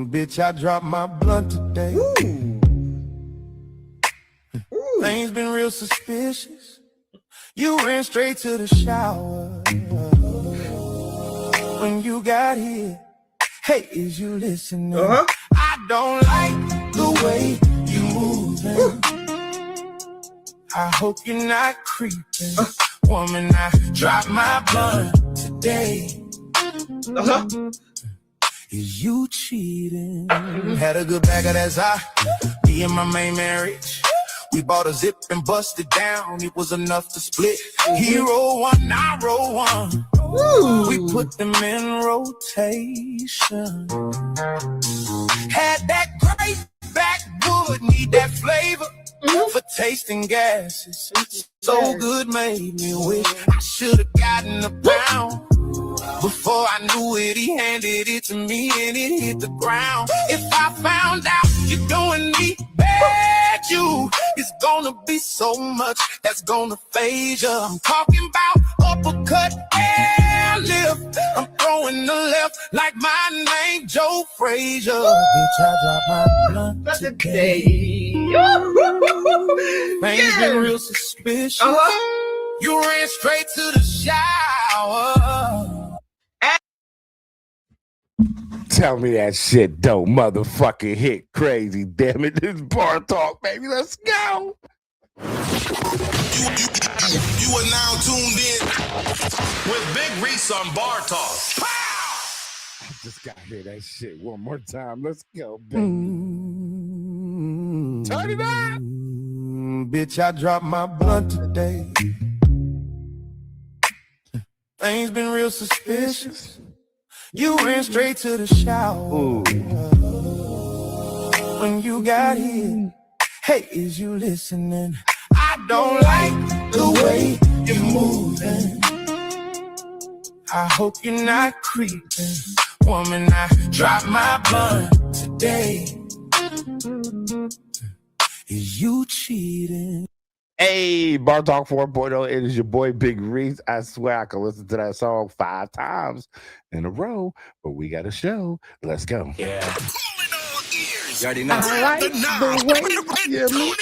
Bitch, I dropped my blunt today. Things been real suspicious. You ran straight to the shower when you got here. Hey, is you listening? I don't like the way you moving. I hope you're not creeping. Woman, I dropped my blunt today. Is you cheating? Had a good bag of that Zai. Me and my main marriage. We bought a zip and busted down. It was enough to split. He roll one, I roll one. We put them in rotation. Had that great backwood, need that flavor for tasting gases. So good made me wish I should've gotten a pound. Before I knew it, he handed it to me and it hit the ground. If I found out you're doing me bad, it's gonna be so much that's gonna phase you. I'm talking about uppercut and lift. I'm throwing the left like my name Joe Frazier. Bitch, I dropped my blunt today. Things been real suspicious. You ran straight to the shower. Tell me that shit don't motherfucking hit crazy, damn it. This is Bar Talk, baby. Let's go. You are now tuned in with Big Reese on Bar Talk. I just gotta hear that shit one more time. Let's go, baby. Turn it up. Bitch, I dropped my blunt today. Things been real suspicious. You ran straight to the shower when you got here. Hey, is you listening? I don't like the way you're moving. I hope you're not creeping. Woman, I dropped my blunt today. Is you cheating? Hey, Bar Talk 4.0. It is your boy Big Reese. I swear I can listen to that song 5 times in a row, but we got a show. Let's go. Yeah. Calling all ears. You already know. I like the way you move.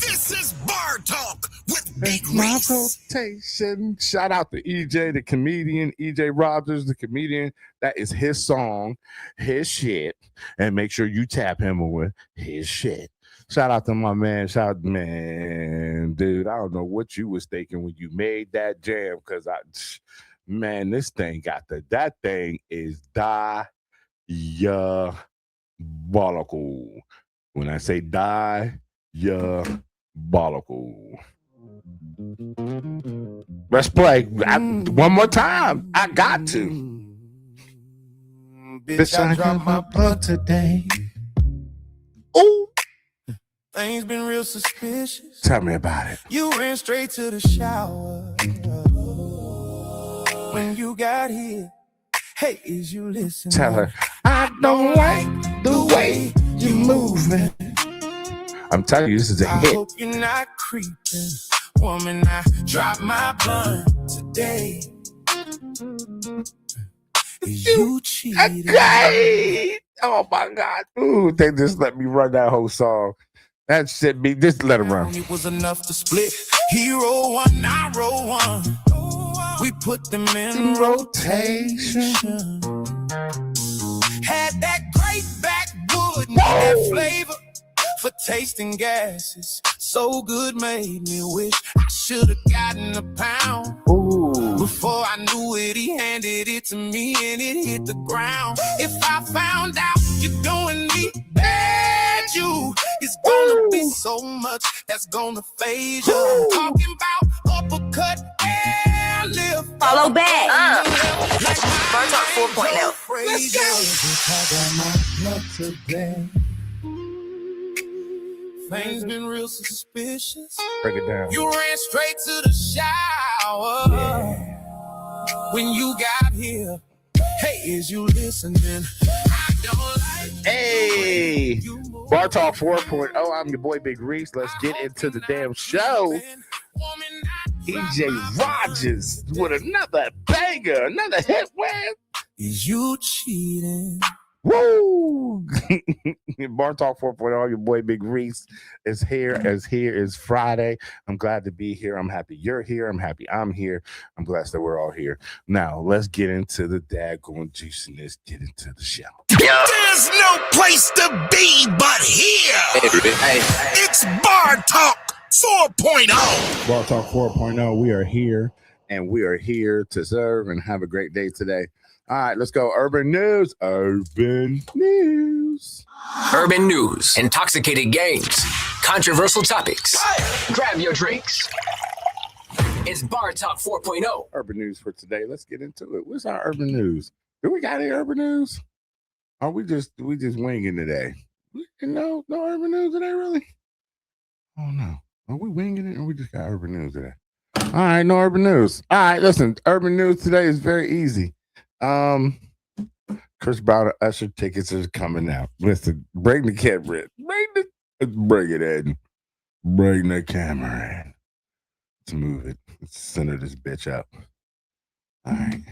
This is Bar Talk with Big My Reese. rotation. Shout out to EJ, the comedian, EJ Rogers, the comedian. That is his song, his shit. And make sure you tap him with his shit. Shout out to my man. Man, dude, I don't know what you was thinking when you made that jam, because this thing that thing is diabolical. When I say diabolical. Let's play one more time. I got to. Bitch, I dropped my blunt today. Ooh. Things been real suspicious. Tell me about it. You ran straight to the shower when you got here. Hey, is you listening? Tell her, I don't like the way you moving. I'm telling you, this is a I hit. hope you're not creeping. Woman, I dropped my blunt today. Is you cheating? Okay. Oh my God. Ooh, they just let me run that whole song. That shit be just let it run. It was enough to split. He roll one, I roll one. We put them in rotation. Had that great backwood, need that flavor for tasting gases. So good made me wish I should've gotten a pound. Before I knew it, he handed it to me and it hit the ground. If I found out you're doing me bad, it's gonna be so much that's gonna phase you. I'm talking about uppercut and lift. Follow back. Like Bar Talk 4.0. Let's go. Things been real suspicious. Break it down. You ran straight to the shower when you got here. Hey, is you listening? I don't like. Hey, Bar Talk 4.0. I'm your boy Big Reese. Let's get into the damn show. EJ Rogers with another banger, another hit win. Is you cheating? Woo! Bar Talk 4.0, your boy Big Reese is here. Here is Friday. I'm glad to be here. I'm happy you're here. I'm happy I'm here. I'm blessed that we're all here. Now, let's get into the daggone juiciness. Get into the show. There's no place to be but here. It's Bar Talk 4.0. Bar Talk 4.0, we are here, and we are here to serve and have a great day today. All right, let's go. Urban news. Urban news. Urban news, intoxicated games, controversial topics. Grab your drinks. It's Bar Talk 4.0. Urban news for today. Let's get into it. What's our urban news? Do we got any urban news? Are we just winging today? No urban news today, really? Oh no. Are we winging it or we just got urban news today? All right, no urban news. All right, listen, urban news today is very easy. Chris Brown and Usher tickets are coming out. Listen, bring the camera in. Bring it in. Bring the camera in. Let's move it. Let's center this bitch up. All right.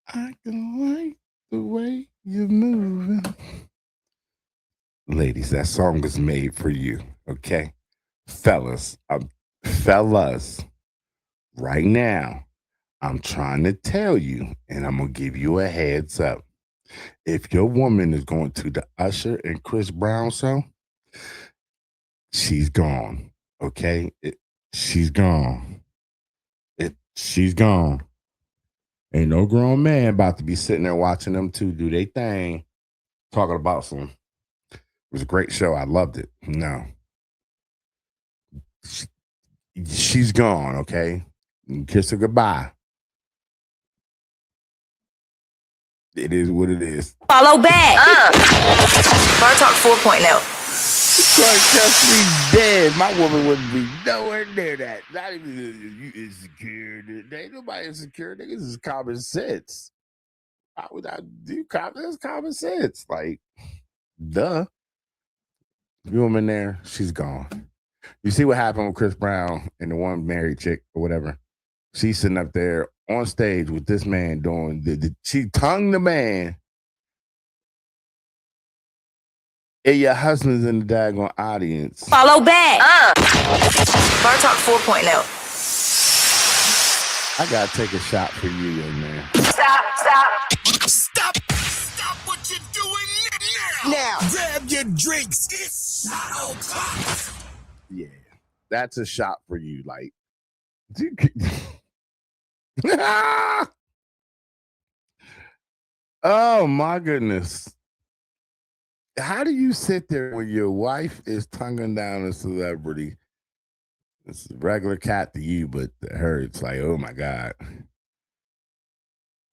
I can like the way you're moving. Ladies, that song is made for you, okay? Fellas, right now, I'm trying to tell you, and I'm going to give you a heads up. If your woman is going to the Usher and Chris Brown show, she's gone, okay? She's gone. She's gone. Ain't no grown man about to be sitting there watching them two do their thing, talking about some. It was a great show. I loved it. No. She's gone, okay? Kiss her goodbye. It is what it is. Follow back. Bar Talk 4.0. Trying to catch me dead. My woman wouldn't be nowhere near that. Not even you insecure. Ain't nobody insecure. Niggas is common sense. Why would I do that's common sense? Like, duh. Your woman there, she's gone. You see what happened with Chris Brown and the one married chick or whatever. She's sitting up there on stage with this man doing she tongued the man. And your husband's in the daggone audience. Follow back. Bar Talk 4.0. I gotta take a shot for you, young man. Stop what you're doing now. Grab your drinks. It's shot o'clock. Yeah, that's a shot for you. Like, oh my goodness. How do you sit there when your wife is tonguing down a celebrity? It's a regular cat to you, but to her, it's like, oh my God.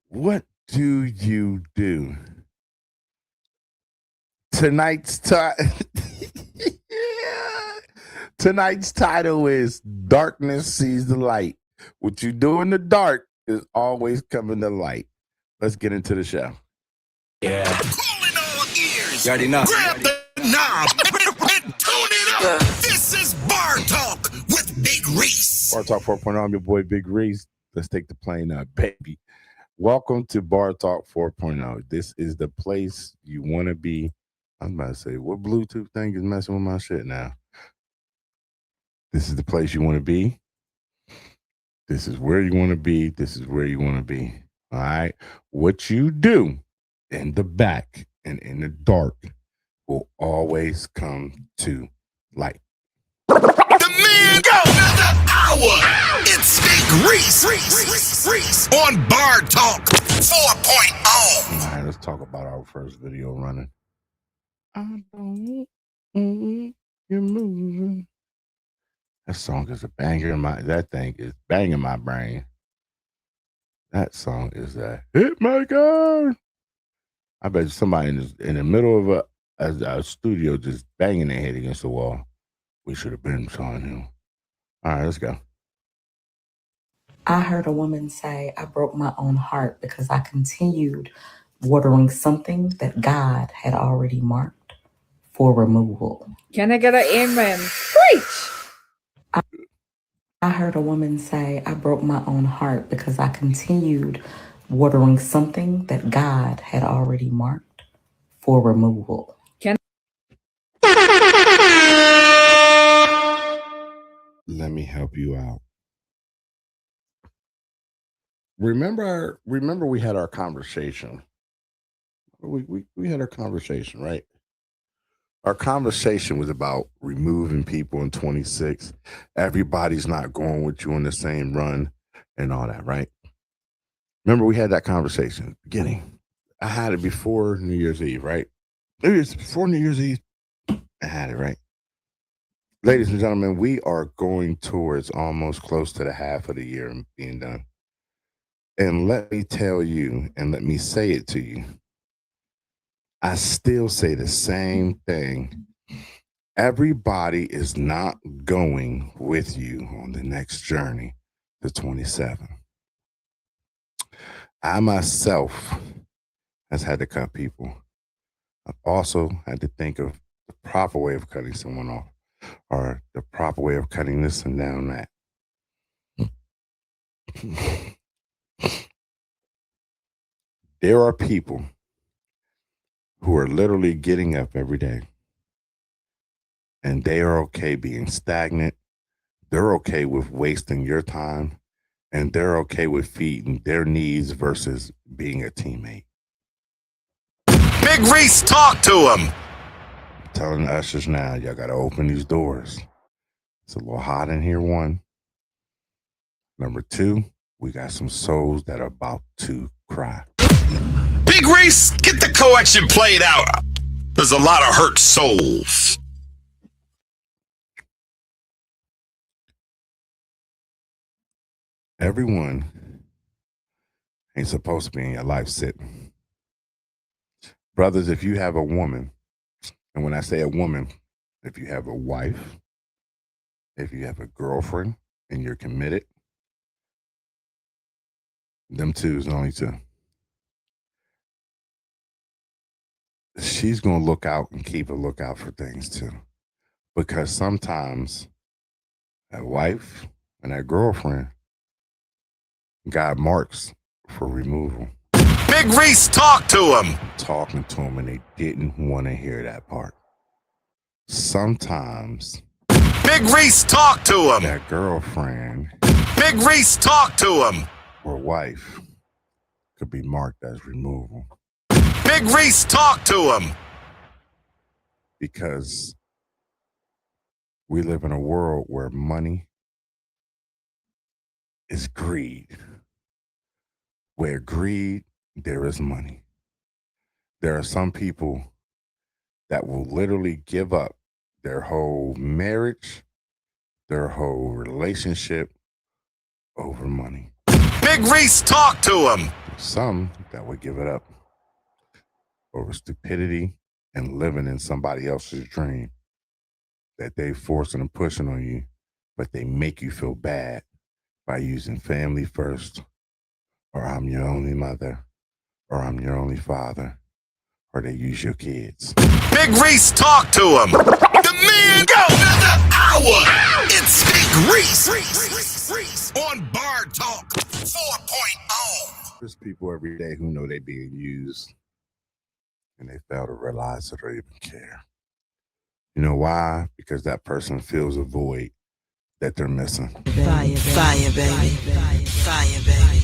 What do you do? Tonight's title is Darkness Sees the Light. What you do in the dark is always coming to light. Let's get into the show. Calling all ears. You already know. Grab the knob and tune it up. This is Bar Talk with Big Reese. Bar Talk 4.0, I'm your boy Big Reese. Let's take the plane up, baby. Welcome to Bar Talk 4.0. This is the place you want to be. I was about to say, what Bluetooth thing is messing with my shit now? This is the place you want to be. This is where you want to be. This is where you want to be. All right. What you do in the back and in the dark will always come to light. The man go another hour. It's Big Reese on Bar Talk 4.0. All right, let's talk about our first video running. I don't you're moving. That song is a banger in that thing is banging my brain. That song is a hit maker. I bet somebody in the middle of a studio just banging their head against the wall. We should have been showing him. All right, let's go. I heard a woman say, I broke my own heart because I continued watering something that God had already marked for removal. Can I get an amen? Preach! I heard a woman say, I broke my own heart because I continued watering something that God had already marked for removal. Let me help you out. Remember we had our conversation. We had our conversation, right? Our conversation was about removing people in 26. Everybody's not going with you on the same run and all that, right? Remember we had that conversation at the beginning. I had it before New Year's Eve, right? Maybe it's before New Year's Eve. I had it, right? Ladies and gentlemen, we are going towards almost close to the half of the year being done. And let me tell you, and let me say it to you, I still say the same thing. Everybody is not going with you on the next journey to 27. I myself has had to cut people. I've also had to think of the proper way of cutting someone off, or the proper way of cutting this and down that. There are people who are literally getting up every day and they are okay being stagnant. They're okay with wasting your time, and they're okay with feeding their needs versus being a teammate. Big Reese, talk to him. I'm telling the ushers now, y'all got to open these doors. It's a little hot in here, one. Number two, we got some souls that are about to cry. Big Reese, get the collection played out. There's a lot of hurt souls. Everyone ain't supposed to be in your life sitting. Brothers, if you have a woman, and when I say a woman, if you have a wife, if you have a girlfriend and you're committed, them two is only two. She's going to look out and keep a lookout for things too. Because sometimes that wife and that girlfriend got marks for removal. Big Reese, talk to him. I'm talking to them and they didn't want to hear that part. Sometimes Big Reese, talk to him. that girlfriend Big Reese, talk to him. or wife could be marked as removal. Big Reese, talk to him. Because we live in a world where money is greed. Where greed, there is money. There are some people that will literally give up their whole marriage, their whole relationship over money. Big Reese, talk to him. There's some that would give it up over stupidity and living in somebody else's dream that they forcing and pushing on you, but they make you feel bad by using family first, or I'm your only mother, or I'm your only father, or they use your kids. Big Reese, talk to him. The man go another hour. It's Big Reese on Bar Talk 4.0. There's people every day who know they're being used and they fail to realize that they even care. You know why? Because that person feels a void that they're missing. Fire, baby. Fire, baby.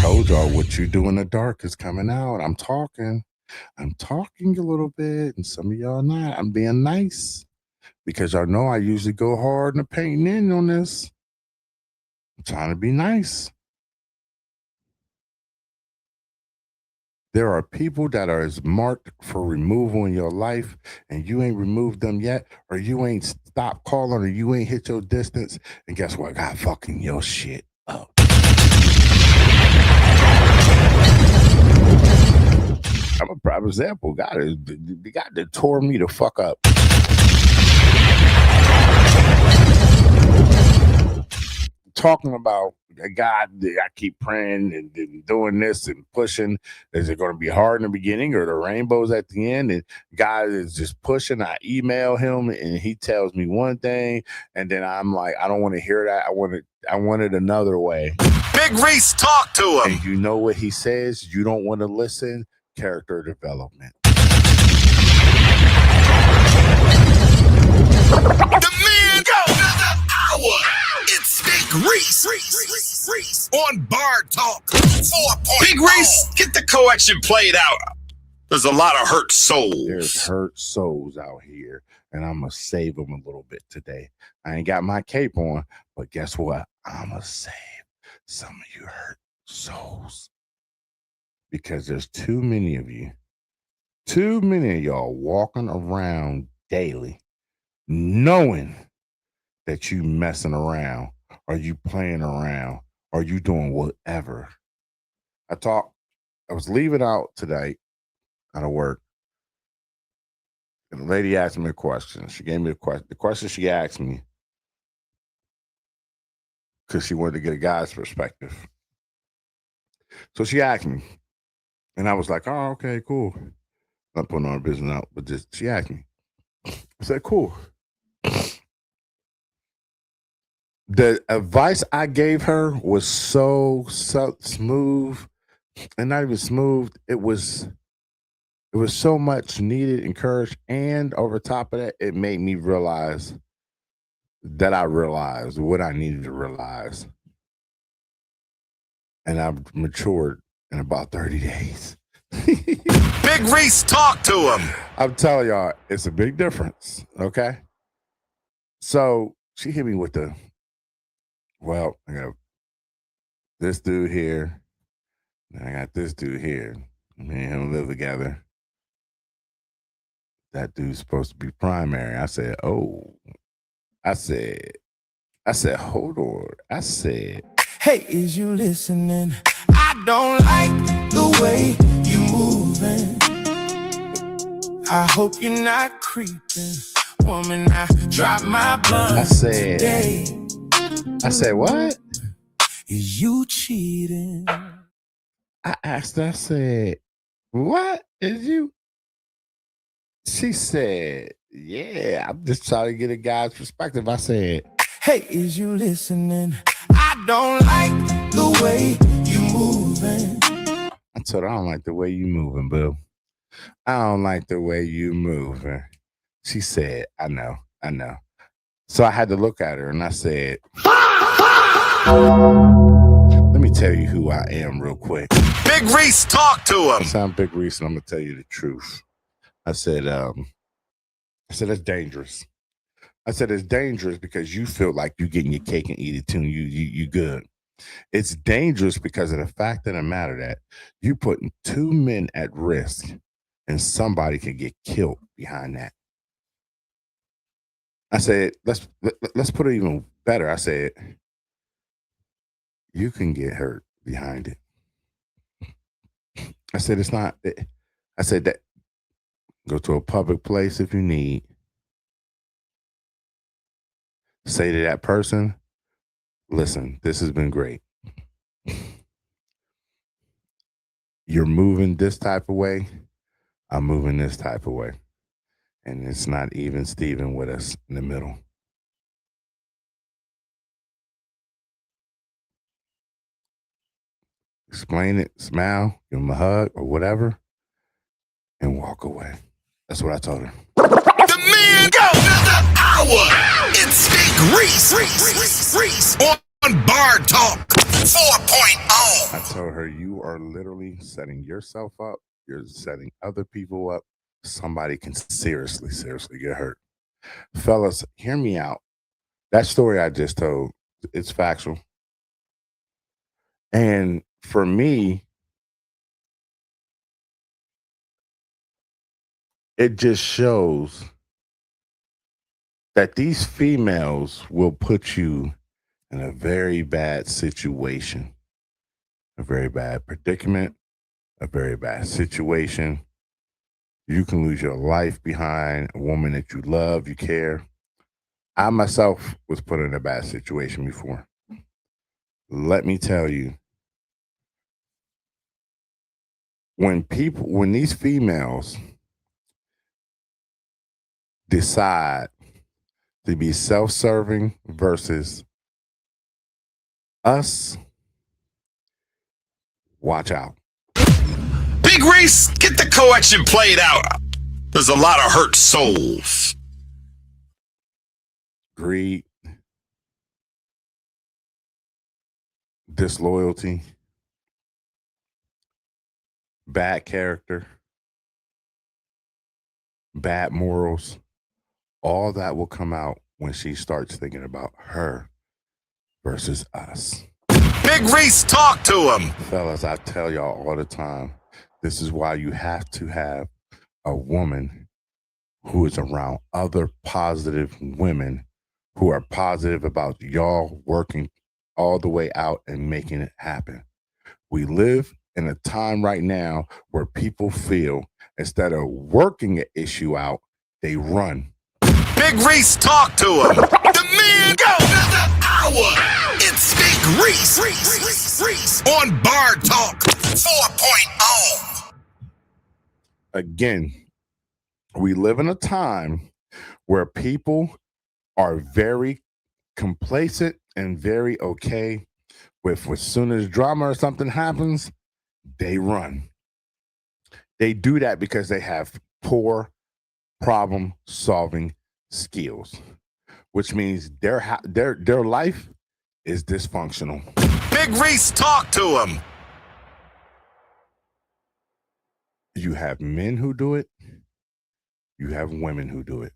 Told y'all what you do in the dark is coming out. I'm talking a little bit, and some of y'all not. I'm being nice because y'all know I usually go hard in the painting in on this. I'm trying to be nice. There are people that are as marked for removal in your life, and you ain't removed them yet, or you ain't stopped calling, or you ain't hit your distance. And guess what? God fucking your shit up. I'm a prime example. God that tore me the fuck up. talking about God, I keep praying and doing this and pushing. Is it going to be hard in the beginning or the rainbows at the end? And God is just pushing. I email him and he tells me one thing, and then I'm like, I don't want to hear that. I want it another way. Big Reese, talk to him. And you know what he says? You don't want to listen. Character development. The man go another hour. It's Big Reese on Bar Talk 4.0. Big Reese, get the collection played out. There's a lot of hurt souls. There's hurt souls out here, and I'm going to save them a little bit today. I ain't got my cape on, but guess what? I'm going to save some of you hurt souls because there's too many of you, too many of y'all walking around daily knowing that you messing around or you playing around or you doing whatever. I was leaving out today out of work, and the lady asked me a question. She gave me a question. The question she asked me, because she wanted to get a guy's perspective. So she asked me, and I was like, oh, okay, cool. Not putting our business out, but just she asked me. I said, cool. The advice I gave her was so smooth, and not even smooth. It was so much needed, encouraged, and over top of that, it made me realize that I realized what I needed to realize. And I've matured in about 30 days. Big Reese, talk to him. I'm telling y'all, it's a big difference, okay? So she hit me with I got this dude here, and I got this dude here. Me and him live together. That dude's supposed to be primary. I said, hold on. I said, Hey, is you listening? I don't like the way you moving. I hope you're not creeping. Woman, I drop my blunt I said, today. I said, what? Is you cheating? I asked her, I said, what is you? She said, yeah, I'm just trying to get a guy's perspective. I said, Hey, is you listening? I don't like the way you moving. I told her, I don't like the way you moving, boo. I don't like the way you moving. She said, I know. So I had to look at her and I said, let me tell you who I am real quick. Big Reese, talk to him. I'm Big Reese, and I'm gonna tell you the truth. I said, it's dangerous. I said it's dangerous because you feel like you getting your cake and eat it too. You good. It's dangerous because of the fact of the matter that you putting two men at risk, and somebody could get killed behind that. I said, let's put it even better. I said, you can get hurt behind it. I said, it's not. I said that go to a public place if you need. Say to that person, listen, this has been great. You're moving this type of way. I'm moving this type of way. And it's not even Steven with us in the middle. Explain it, smile, give him a hug or whatever, and walk away. That's what I told her. The man go another hour. It's Big Reese on Bar Talk 4.0. I told her, you are literally setting yourself up. You're setting other people up. Somebody can seriously get hurt. Fellas, hear me out. That story I just told, it's factual. And for me, it just shows that these females will put you in a very bad situation, a very bad predicament, a very bad situation. You can lose your life behind a woman that you love, you care. I myself was put in a bad situation before. let me tell you, when these females decide to be self-serving versus us, watch out. Big Reese, get the collection played out. There's a lot of hurt souls. Greed, disloyalty, bad character, bad morals, all that will come out when she starts thinking about her versus us. Big Reese, talk to him. Fellas, I tell y'all all the time, this is why you have to have a woman who is around other positive women who are positive about y'all working all the way out and making it happen. We live in a time right now where people feel instead of working an issue out, they run. Big Reese, talk to him. The man go another hour. It's Big Reese on Bar Talk 4.0. Again, we live in a time where people are very complacent and very okay with as soon as drama or something happens, they run. They do that because they have poor problem solving skills, which means their life is dysfunctional. Big Reese, talk to him. You have men who do it. You have women who do it.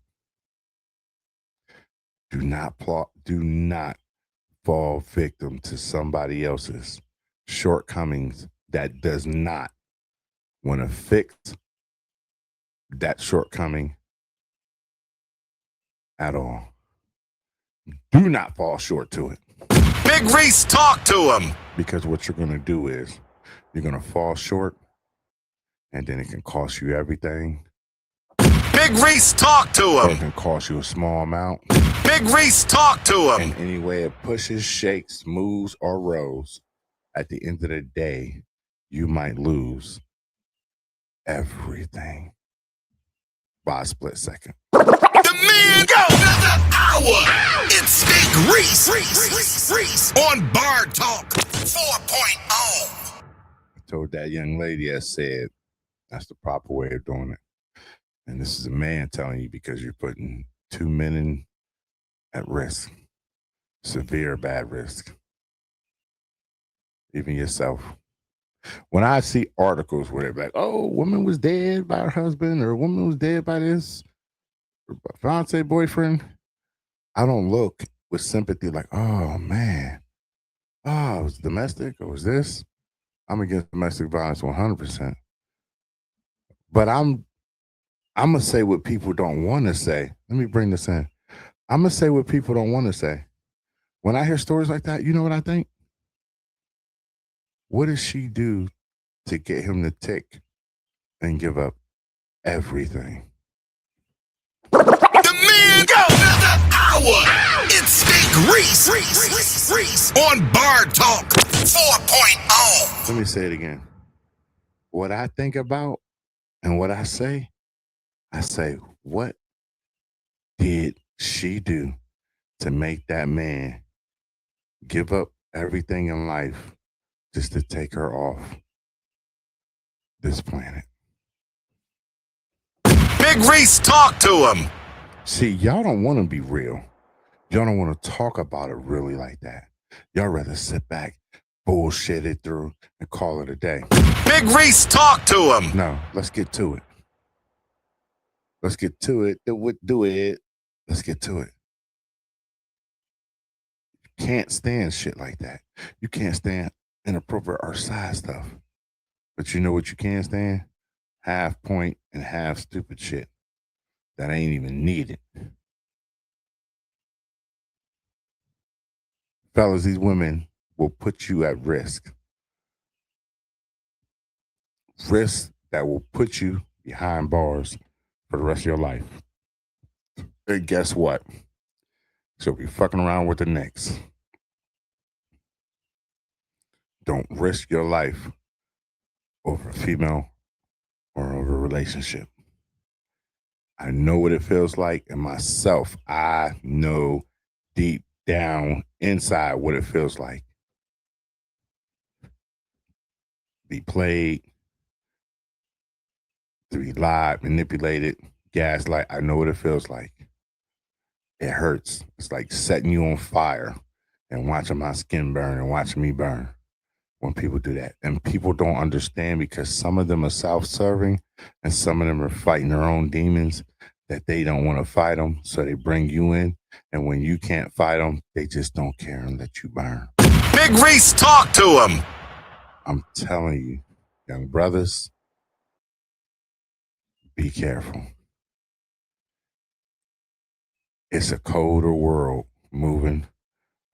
Do not fall victim to somebody else's shortcomings that does not want to fix that shortcoming at all. Do not fall short to it. Big Reese, talk to him. Because what you're going to do is you're going to fall short and then it can cost you everything. Big Reese, talk to Or it him. can cost you a small amount. Big Reese, talk to him. And any way it pushes, shakes, moves, or rolls, at the end of the day, you might lose everything by a split second. The man go another hour. It's Big Reese on Bar Talk 4.0. I told that young lady, I said, that's the proper way of doing it. And this is a man telling you because you're putting two men at risk, severe bad risk, even yourself. When I see articles where they're like, oh, woman was dead by her husband, or a woman was dead by this fiance, boyfriend, I don't look with sympathy like, oh, man, oh, it was domestic or was this? I'm against domestic violence 100%. But I'm going to say what people don't want to say. Let me bring this in. I'm going to say what people don't want to say. When I hear stories like that, you know what I think? What does she do to get him to tick and give up everything? The man go another hour. It's Big Reese on Bar Talk 4.0. Let me say it again. What I think about and what I say, what did she do to make that man give up everything in life just to take her off this planet? Big Reese, talk to him. See, y'all don't want to be real. Y'all don't want to talk about it really like that. Y'all rather sit back, bullshit it through, and call it a day. Big Reese, talk to him. No, let's get to it. Let's get to it. Do it. Let's get to it. You can't stand shit like that. You can't stand inappropriate or side stuff. But you know what you can stand? Half point and half stupid shit that ain't even needed. Fellas, these women will put you at risk. Risk that will put you behind bars for the rest of your life. And guess what? She'll be fucking around with the next. Don't risk your life over a female or over a relationship. I know what it feels like, and myself, I know deep down inside what it feels like. Be played, to be lied, manipulated, gaslight. I know what it feels like. It hurts. It's like setting you on fire and watching my skin burn and watching me burn when people do that. And people don't understand because some of them are self-serving and some of them are fighting their own demons that they don't want to fight them. So they bring you in. And when you can't fight them, they just don't care and let you burn. Big Reese, talk to him. I'm telling you, young brothers, be careful. It's a colder world moving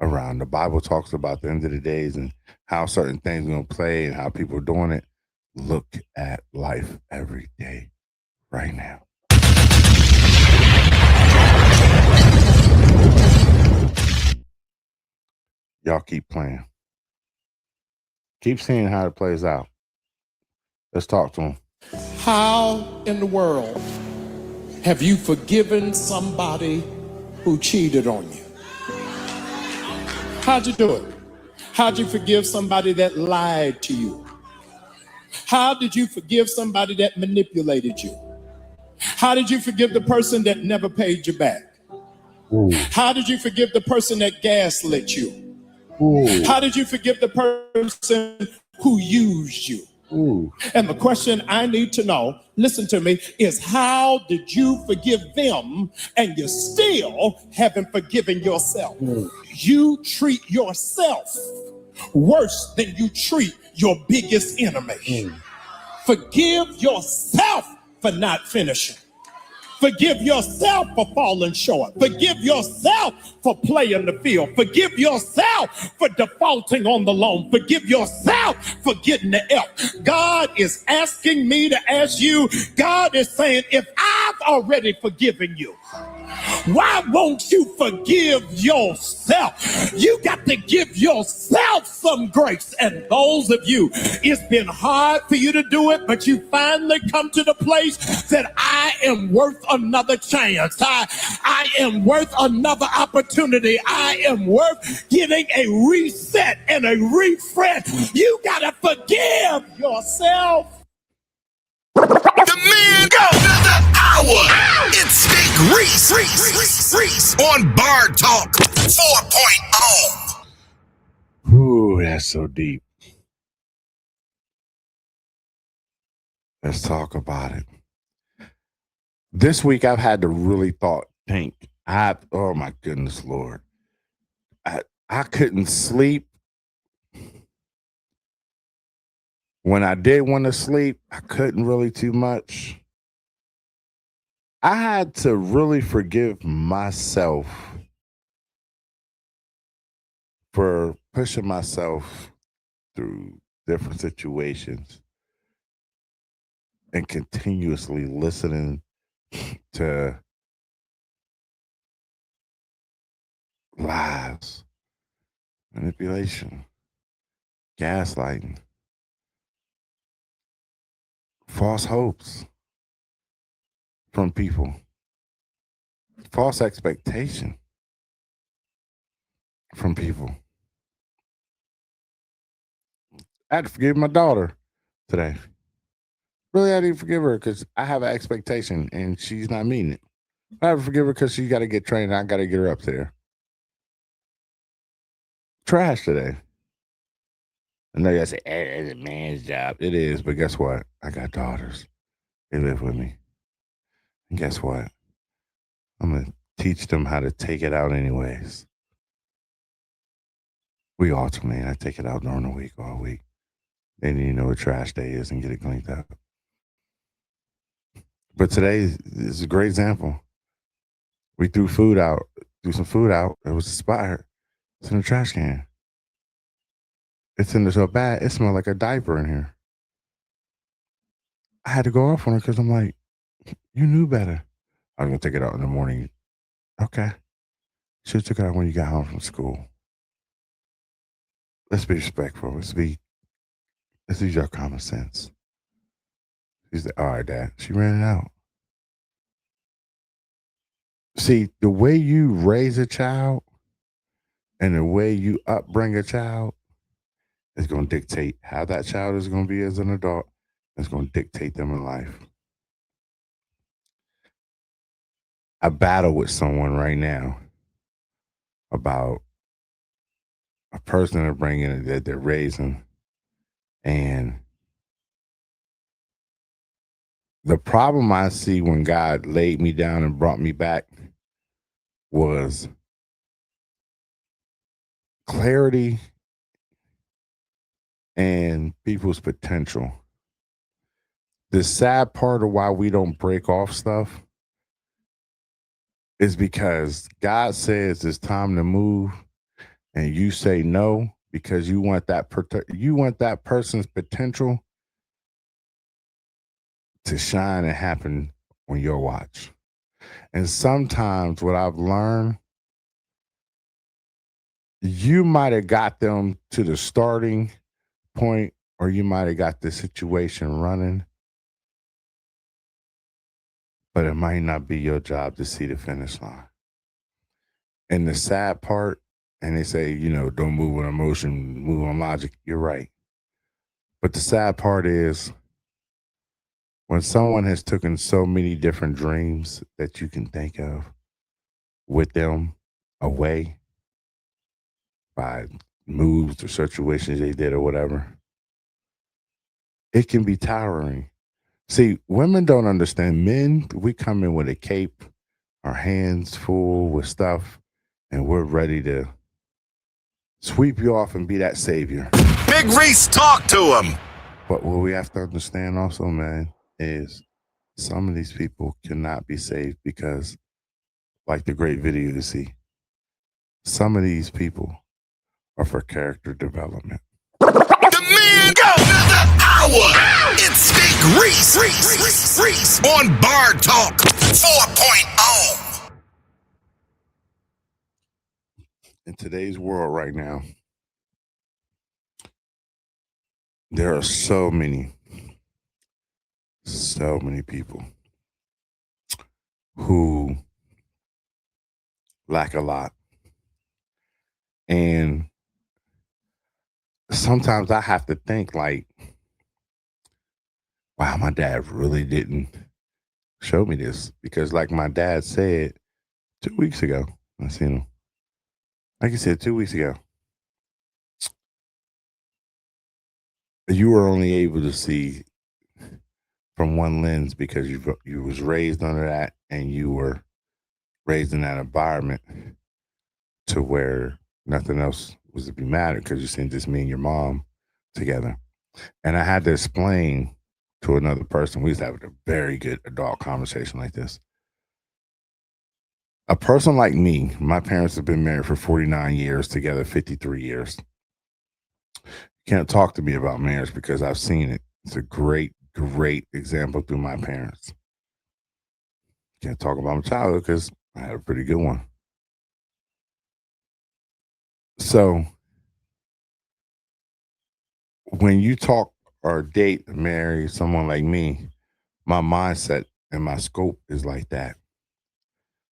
around. The Bible talks about the end of the days and how certain things are going to play and how people are doing it. Look at life every day right now. Y'all keep playing. Keep seeing how it plays out. Let's talk to them. How in the world have you forgiven somebody who cheated on you? How'd you do it? How'd you forgive somebody that lied to you? How did you forgive somebody that manipulated you? How did you forgive the person that never paid you back? Ooh. How did you forgive the person that gaslit you? Ooh. How did you forgive the person who used you? Ooh. And the question I need to know, listen to me, is how did you forgive them and you still haven't forgiven yourself? You treat yourself worse than you treat your biggest enemy. Forgive yourself for not finishing. Forgive yourself for falling short. Forgive yourself for playing the field. Forgive yourself for defaulting on the loan. Forgive yourself for getting the F. God is asking me to ask you, God is saying, if I've already forgiven you, why won't you forgive yourself? You got to give yourself some grace. And those of you, it's been hard for you to do it, but you finally come to the place that I am worth another chance. I am worth another opportunity. I am worth getting a reset and a refresh. You got to forgive yourself. The man go another hour. It's Big Reese on Bar Talk 4.0. Ooh, that's so deep. Let's talk about it. This week I've had to really think. Oh my goodness, Lord. I couldn't sleep. When I did want to sleep, I couldn't really too much. I had to really forgive myself for pushing myself through different situations and continuously listening to lies, manipulation, gaslighting, false hopes from people, false expectation from people. I had to forgive my daughter today. Really, I didn't forgive her because I have an expectation and she's not meeting it. I have to forgive her because she got to get trained and I got to get her up there. Trash today. I know y'all say, it's a man's job. It is, but guess what? I got daughters. They live with me. And guess what? I'm going to teach them how to take it out anyways. We alternate. I take it out during the week, all week. They need to know what trash day is and get it cleaned up. But today is a great example. We threw some food out. It was expired. It's in the trash can. It's in there so bad, it smelled like a diaper in here. I had to go off on her because I'm like, you knew better. I was going to take it out in the morning. Okay. Should have took it out when you got home from school. let's be respectful. Let's use your common sense. She's like, all right, Dad. She ran it out. See, the way you raise a child and the way you upbring a child is going to dictate how that child is going to be as an adult. It's going to dictate them in life. I battle with someone right now about a person they're bringing that they're raising, and the problem I see when God laid me down and brought me back was clarity and people's potential. The sad part of why we don't break off stuff is because God says it's time to move, and you say no because you want that person's potential to shine and happen on your watch. And sometimes what I've learned, you might have got them to the starting point, or you might have got the situation running, but it might not be your job to see the finish line. And the sad part, and they say, don't move on emotion, move on logic. You're right. But the sad part is when someone has taken so many different dreams that you can think of with them away by moves or situations they did or whatever, it can be tiring. See, women don't understand. Men, we come in with a cape, our hands full with stuff, and we're ready to sweep you off and be that savior. Big Reese, talk to him. But what we have to understand also, man, is some of these people cannot be saved because, like the great video you see, some of these people are for character development. The man go the hour. It's Big Reese on Bar Talk 4.0. In today's world right now, there are so many people who lack a lot. And sometimes I have to think like, wow, my dad really didn't show me this. Because like my dad said 2 weeks ago, I seen him. Like he said 2 weeks ago, you were only able to see from one lens because you was raised under that, and you were raised in that environment to where nothing else was to be mattered because you seen just me and your mom together. And I had to explain to another person. We used to have a very good adult conversation like this. A person like me, my parents have been married for 49 years, together 53 years. You can't talk to me about marriage because I've seen it. It's a great example through my parents. Can't talk about my childhood because I had a pretty good one. So when you talk or date, marry someone like me, my mindset and my scope is like that.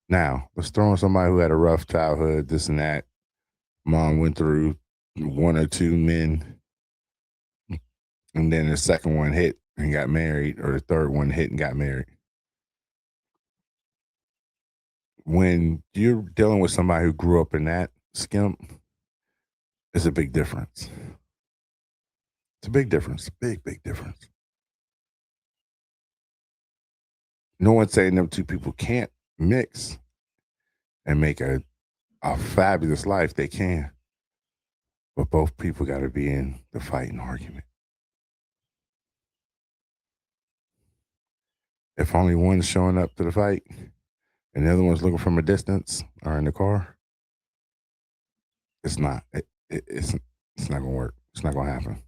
Now, let's throw in somebody who had a rough childhood, this and that. Mom went through one or two men, and then the second one hit and got married, or the third one hit and got married. When you're dealing with somebody who grew up in that skimp, it's a big difference. It's a big difference. Big difference. No one's saying them two people can't mix and make a fabulous life. They can. But both people got to be in the fight and argument. If only one's showing up to the fight and the other one's looking from a distance or in the car, it's not. It's not going to work. It's not going to happen.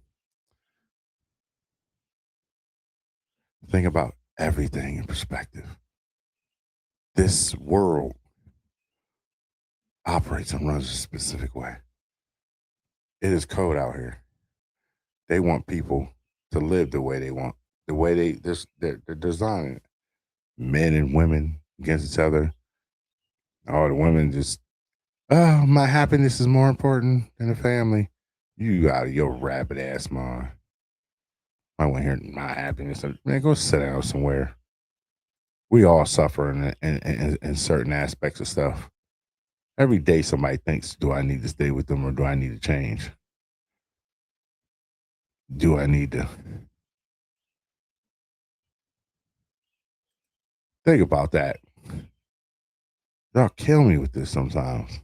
Think about everything in perspective. This world operates and runs a specific way. It is cold out here. They want people to live the way they want, the way they're designing it. Men and women against each other. All the women just, oh, my happiness is more important than the family. You out of your rabbit ass mind. I want to hear my happiness. Man, go sit down somewhere. We all suffer in certain aspects of stuff. Every day somebody thinks, do I need to stay with them or do I need to change? Do I need to? Think about that. Y'all kill me with this sometimes.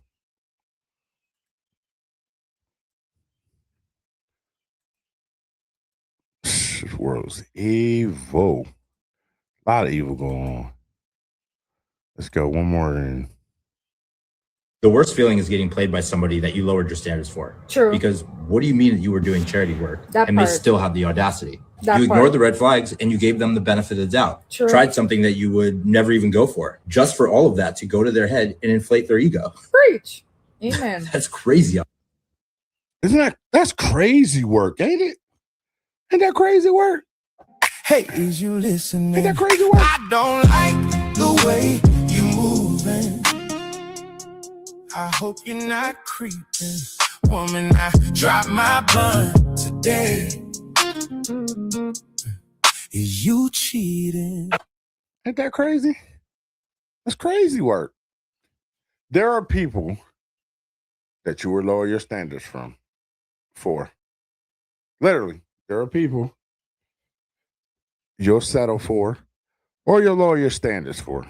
This world's evil. A lot of evil going on. Let's go one more in. The worst feeling is getting played by somebody that you lowered your standards for. True. Because what do you mean that you were doing charity work That and part. they still have the audacity? That You ignored part. the red flags and you gave them the benefit of the doubt. True. Tried something that you would never even go for, just for all of that to go to their head and inflate their ego. Preach. Amen. That's crazy. That's crazy work, ain't it? Ain't that crazy work? Hey, is you listening? Ain't that crazy work? I don't like the way you moving. I hope you're not creeping. Woman, I dropped my bun today. Is you cheating? Ain't that crazy? That's crazy work. There are people that you will lower your standards for. Literally, there are people you'll settle for or you'll lower your standards for.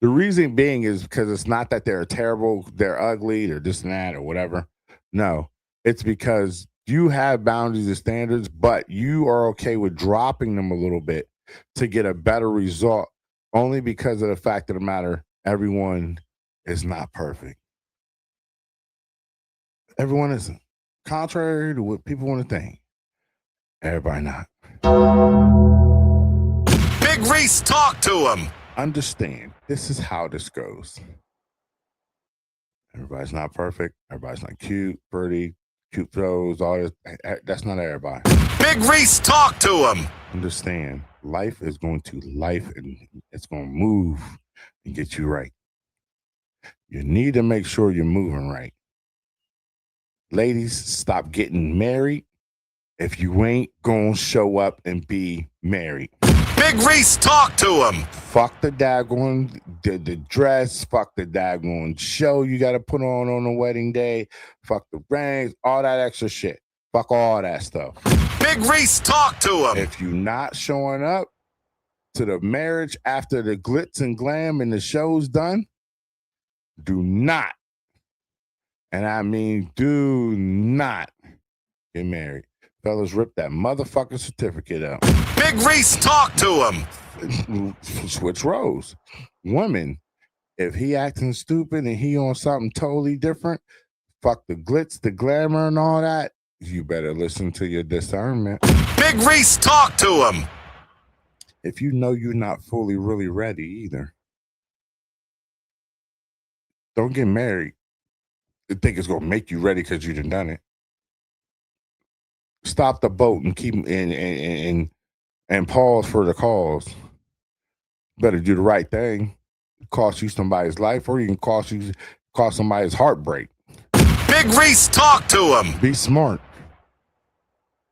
The reason being is because it's not that they're terrible, they're ugly, they're this and that or whatever. No, it's because you have boundaries and standards, but you are okay with dropping them a little bit to get a better result only because of the fact of the matter, everyone is not perfect. Everyone isn't. Contrary to what people want to think. Everybody not. Big Reese, talk to him. Understand, this is how this goes. Everybody's not perfect. Everybody's not cute, pretty, cute clothes, all this. That's not everybody. Big Reese, talk to him. Understand, life is going to life and it's going to move and get you right. You need to make sure you're moving right. Ladies, stop getting married if you ain't going to show up and be married. Big Reese, talk to him. Fuck the daggone the dress. Fuck the daggone show you got to put on the wedding day. Fuck the rings, all that extra shit. Fuck all that stuff. Big Reese, talk to him. If you're not showing up to the marriage after the glitz and glam and the show's done, do not, and I mean do not get married. Fellas, rip that motherfucking certificate out. Big Reese, talk to him. Switch roles. Women, if he acting stupid and he on something totally different, fuck the glitz, the glamour and all that, you better listen to your discernment. Big Reese, talk to him. If you know you're not fully really ready either, don't get married. You think it's gonna make you ready because you done it. Stop the boat and keep and pause for the cause. Better do the right thing. Cost you somebody's life, or you can cost somebody's heartbreak. Big Reese, talk to him. Be smart.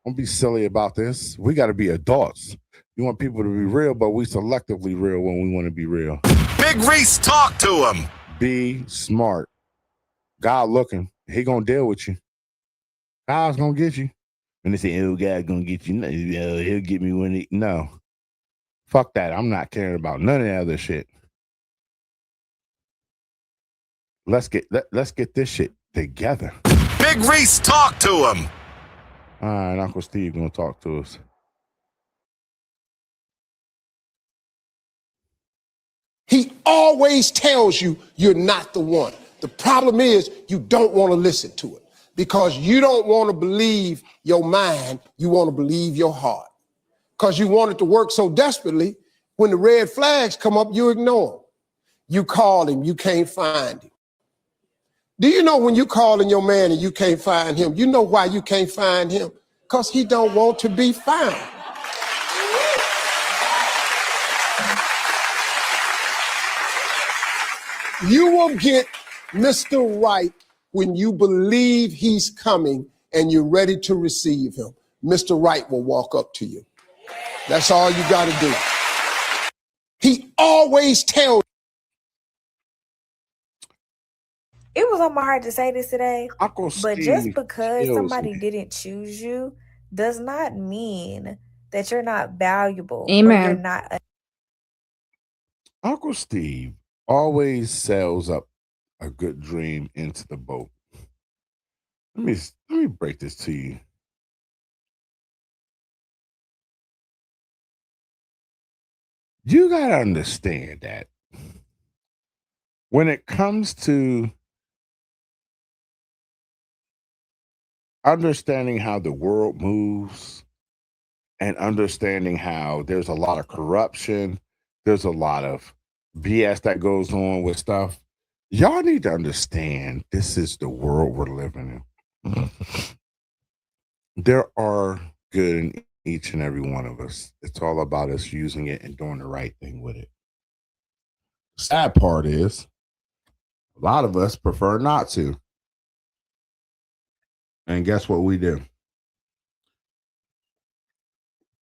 Don't be silly about this. We got to be adults. You want people to be real, but we selectively real when we want to be real. Big Reese, talk to him. Be smart. God looking. He gonna deal with you. God's gonna get you. And they say, oh, God's gonna get you. No, he'll get me when he... No. Fuck that. I'm not caring about none of that other shit. Let's get this shit together. Big Reese, talk to him. All right, Uncle Steve gonna talk to us. He always tells you you're not the one. The problem is you don't want to listen to it because you don't want to believe your mind. You want to believe your heart because you want it to work so desperately. When the red flags come up, you ignore them. You call him, you can't find him. Do you know when you calling your man and you can't find him, you know why you can't find him? Because he don't want to be found. You will get Mr. Right when you believe he's coming and you're ready to receive him. Mr. Right will walk up to you. That's all you got to do. He always tells. It was on my heart to say this today, Uncle but Steve just because kills somebody me. didn't choose you does not mean that you're not valuable or Amen. you're not. Uncle Steve always sells up a good dream into the boat. Let me break this to you. You gotta understand that when it comes to understanding how the world moves and understanding how there's a lot of corruption, there's a lot of BS that goes on with stuff. Y'all need to understand this is the world we're living in. There are good in each and every one of us. It's all about us using it and doing the right thing with it. Sad part is a lot of us prefer not to. And guess what we do?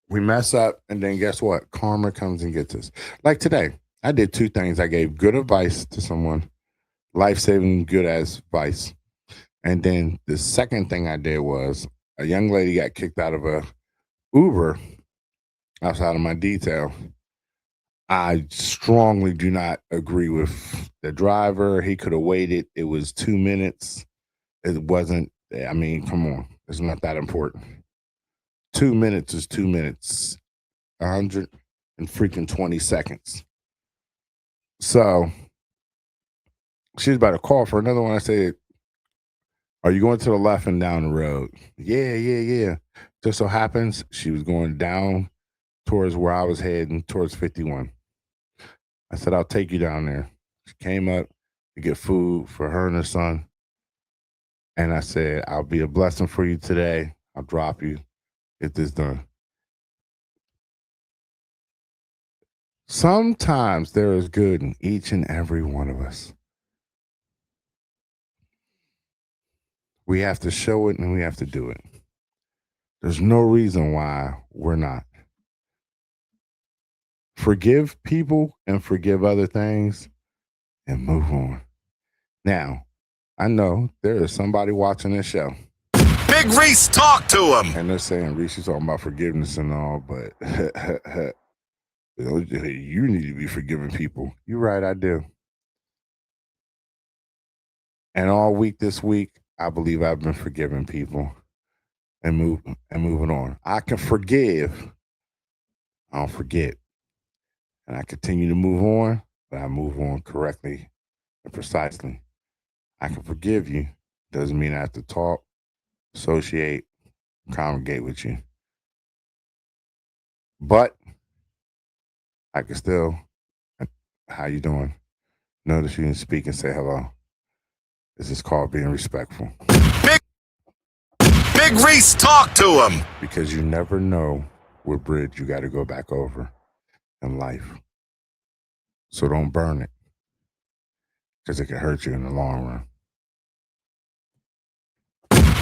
We mess up, and then guess what? Karma comes and gets us. Like today, I did two things. I gave good advice to someone, life-saving good advice. And then the second thing I did was a young lady got kicked out of a Uber outside of my detail. I strongly do not agree with the driver. He could have waited. It was 2 minutes. It wasn't, I mean, come on. It's not that important. 2 minutes is 2 minutes. 120 seconds. So she was about to call for another one. I said, are you going to the left and down the road? Yeah. Just so happens she was going down towards where I was heading, towards 51. I said, I'll take you down there. She came up to get food for her and her son. And I said, I'll be a blessing for you today. I'll drop you. Get this done. Sometimes there is good in each and every one of us. We have to show it and we have to do it. There's no reason why we're not. Forgive people and forgive other things and move on. Now, I know there is somebody watching this show. Big Reese, talk to him. And they're saying, Reese, you're talking about forgiveness and all, but you need to be forgiving people. You're right, I do. And all week this week, I believe I've been forgiving people and moving on. I can forgive. I don't forget. And I continue to move on, but I move on correctly and precisely. I can forgive you. Doesn't mean I have to talk, associate, congregate with you. But I can still, how you doing? Notice you didn't speak and say hello. This is called being respectful. Big Reese, talk to him. Because you never know what bridge you got to go back over in life. So don't burn it. Because it can hurt you in the long run.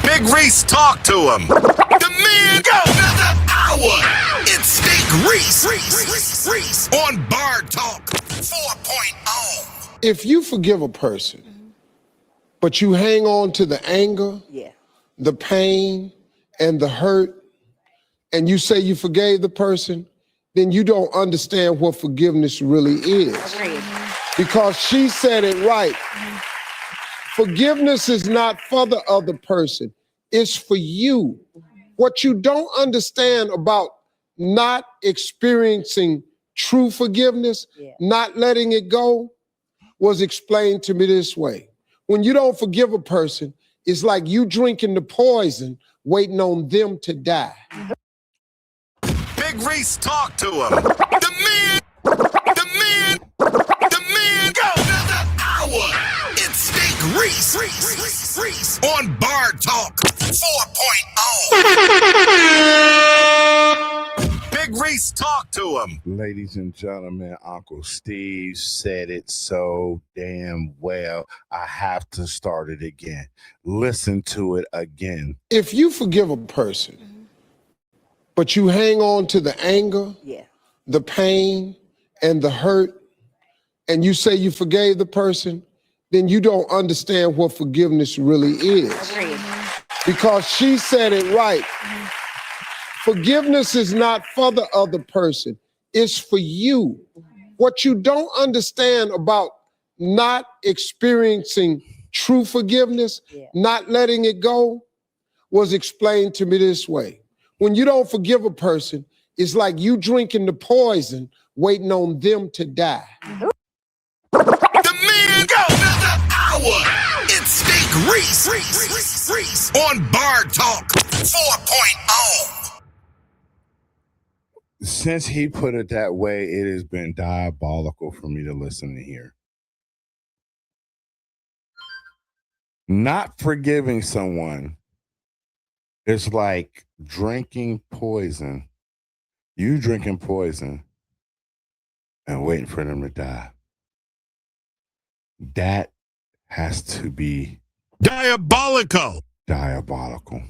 Big Reese, talk to him. The man go another hour. It's Big Reese on Bar Talk 4.0. If you forgive a person, but you hang on to the anger, the pain, and the hurt, and you say you forgave the person, then you don't understand what forgiveness really is. Because she said it right. Forgiveness is not for the other person. It's for you. What you don't understand about not experiencing true forgiveness, not letting it go, was explained to me this way. When you don't forgive a person, it's like you drinking the poison, waiting on them to die. Big Reese, talk to him. The man go another hour. It's Big Reese on Bar Talk 4.0. Big Reese, talk to him. Ladies and gentlemen, Uncle Steve said it so damn well. I have to start it again. Listen to it again. If you forgive a person, but you hang on to the anger, the pain, and the hurt, and you say you forgave the person, then you don't understand what forgiveness really is. Because she said it right. Forgiveness is not for the other person, it's for you. What you don't understand about not experiencing true forgiveness, not letting it go, was explained to me this way. When you don't forgive a person, it's like you drinking the poison, waiting on them to die. The man go another hour. It's Big Reese on Bar Talk 4.0. Since he put it that way, it has been diabolical for me to listen to hear. Not forgiving someone is like drinking poison. You drinking poison and waiting for them to die. That has to be diabolical. Diabolical.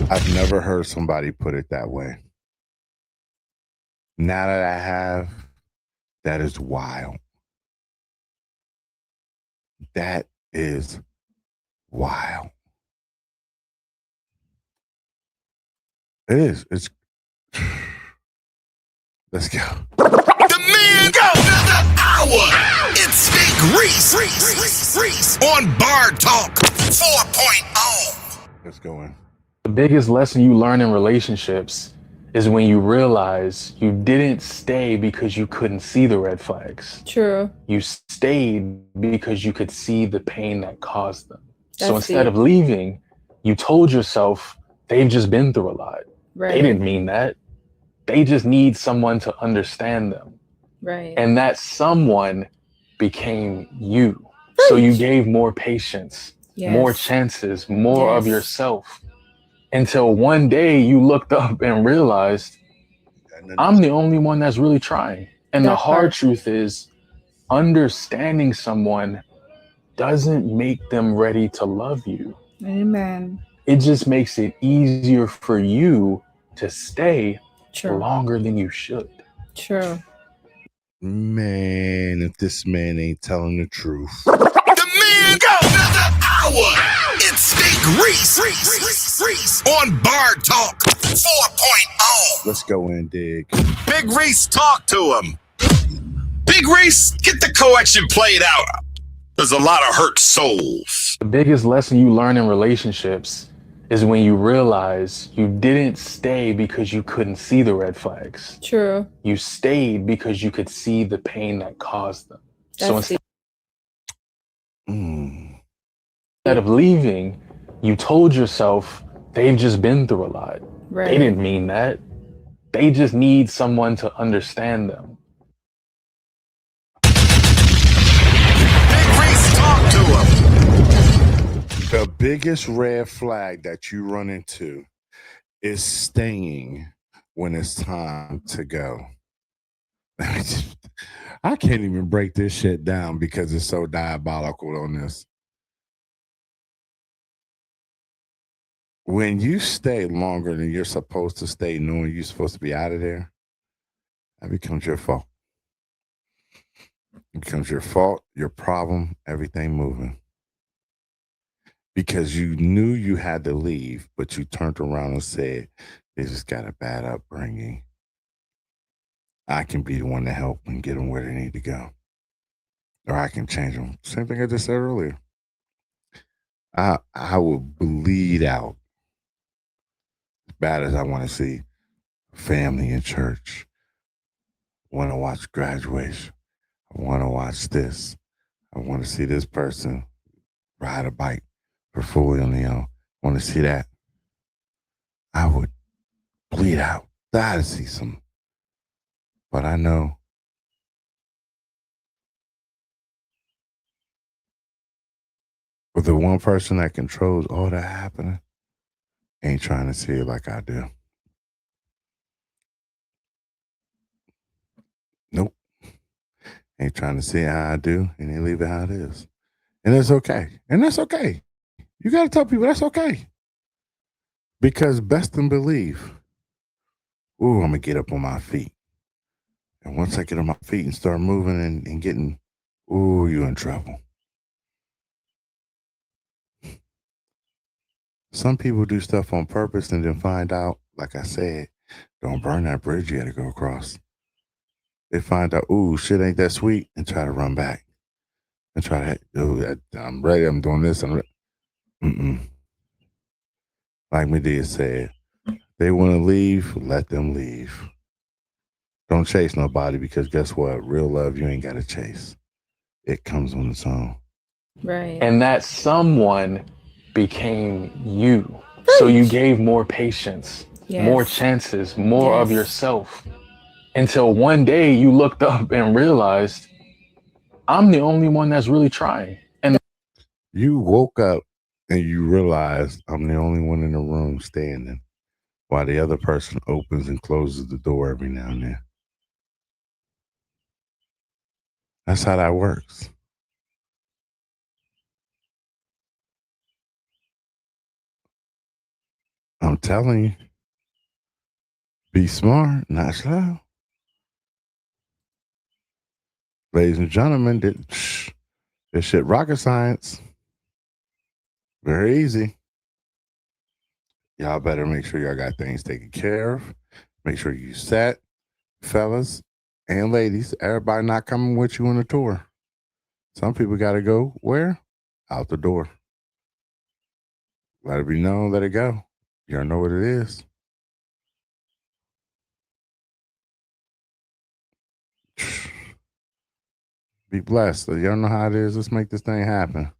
I've never heard somebody put it that way. Now that I have, that is wild. That is wild. It is. It's. Let's go. The man go another hour. It's Big Reese on Bar Talk 4.0. Let's go in. The biggest lesson you learn in relationships is when you realize you didn't stay because you couldn't see the red flags. True. You stayed because you could see the pain that caused them. So That's instead deep. of leaving, you told yourself they've just been through a lot. Right. They didn't mean that. They just need someone to understand them. Right. And that someone became you. So you gave more patience, more Yes. chances, more of Yes. yourself. Until one day you looked up and realized, I'm the only one that's really trying. And the That hard part. truth is, understanding someone doesn't make them ready to love you. Amen. It just makes it easier for you to stay True. longer than you should. True. Man, if this man ain't telling the truth. The man go another hour. It's Big Reese on Bar Talk 4.0. Let's go in, dig. Big Reese, talk to him. Big Reese, get the collection played out. There's a lot of hurt souls. The biggest lesson you learn in relationships is when you realize you didn't stay because you couldn't see the red flags. True. You stayed because you could see the pain that caused them. So That's instead deep. of leaving, you told yourself they've just been through a lot. Right. They didn't mean that. They just need someone to understand them. Big Reese, talk to him. The biggest red flag that you run into is staying when it's time to go. I can't even break this shit down because it's so diabolical on this. When you stay longer than you're supposed to stay, knowing you're supposed to be out of there, that becomes your fault. It becomes your fault, your problem, everything moving. Because you knew you had to leave, but you turned around and said, they just got a bad upbringing. I can be the one to help and get them where they need to go. Or I can change them. Same thing I just said earlier. I will bleed out as bad as I want to see family in church. I want to watch graduation. I want to watch this. I want to see this person ride a bike for fully on the own. I want to see that. I would bleed out. Die to see some. But I know But the one person that controls all that happening ain't trying to see it like I do. Nope. Ain't trying to see it how I do, and they leave it how it is. And it's okay. And that's okay. You got to tell people that's okay. Because best and believe, ooh, I'm going to get up on my feet. And once I get on my feet and start moving and getting, ooh, you in trouble. Some people do stuff on purpose and then find out, like I said, don't burn that bridge you had to go across. They find out, ooh, shit ain't that sweet, and try to run back. And try to, ooh, I'm ready, I'm doing this. Like Medea said, they want to leave, let them leave. Don't chase nobody, because guess what? Real love, you ain't got to chase. It comes on its own. Right. And that someone became you. So you gave more patience, more chances, more of yourself. Until one day you looked up and realized, I'm the only one that's really trying. And you woke up and you realized I'm the only one in the room standing while the other person opens and closes the door every now and then. That's how that works. I'm telling you, be smart, not slow. Ladies and gentlemen, this shit rocket science. Very easy. Y'all better make sure y'all got things taken care of. Make sure you set, fellas and ladies. Everybody not coming with you on the tour. Some people got to go where? Out the door. Let it be known, let it go. Y'all know what it is. Be blessed. Y'all know how it is. Let's make this thing happen.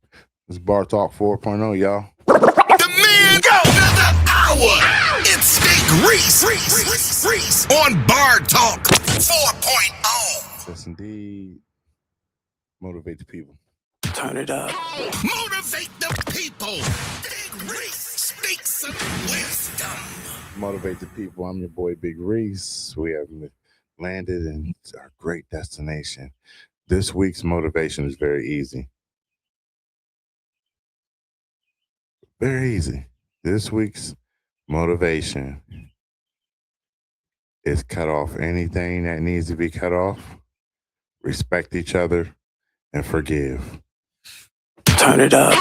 It's Bar Talk 4.0, y'all. The man go another hour. It's Big Reese on Bar Talk 4.0. Yes, indeed. Motivate the people. Turn it up. Motivate the people. Big Reese speaks some wisdom. Motivate the people. I'm your boy, Big Reese. We have landed in our great destination. This week's motivation is very easy. Very easy. This week's motivation is cut off anything that needs to be cut off, respect each other, and forgive. Turn it up.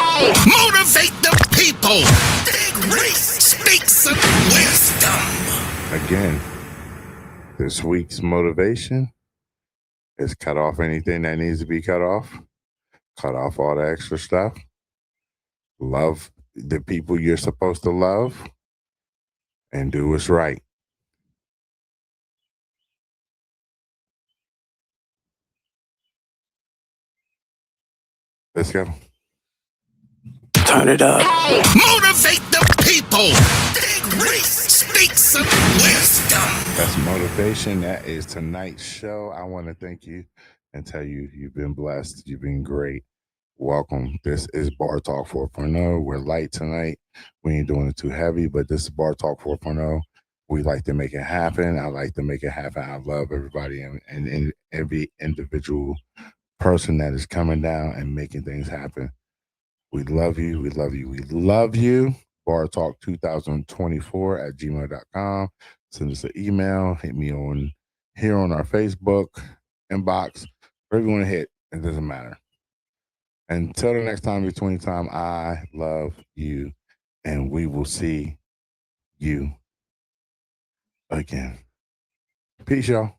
Motivate the people. Big Reese speaks some wisdom. Again, this week's motivation is cut off anything that needs to be cut off. Cut off all the extra stuff. Love the people you're supposed to love. And do what's right. Let's go. Turn it up. Motivate the people. Big Reese speaks some wisdom. That's motivation. That is tonight's show. I want to thank you and tell you you've been blessed. You've been great. Welcome. This is Bar Talk 4.0. We're light tonight. We ain't doing it too heavy, but this is Bar Talk 4.0. We like to make it happen. I like to make it happen. I love everybody and every individual person that is coming down and making things happen. We love you. We love you. We love you. Bar Talk 2024 at gmail.com. Send us an email. Hit me on here on our Facebook inbox. Wherever you want to hit, it doesn't matter. Until the next time, between time, I love you, and we will see you again. Peace, y'all.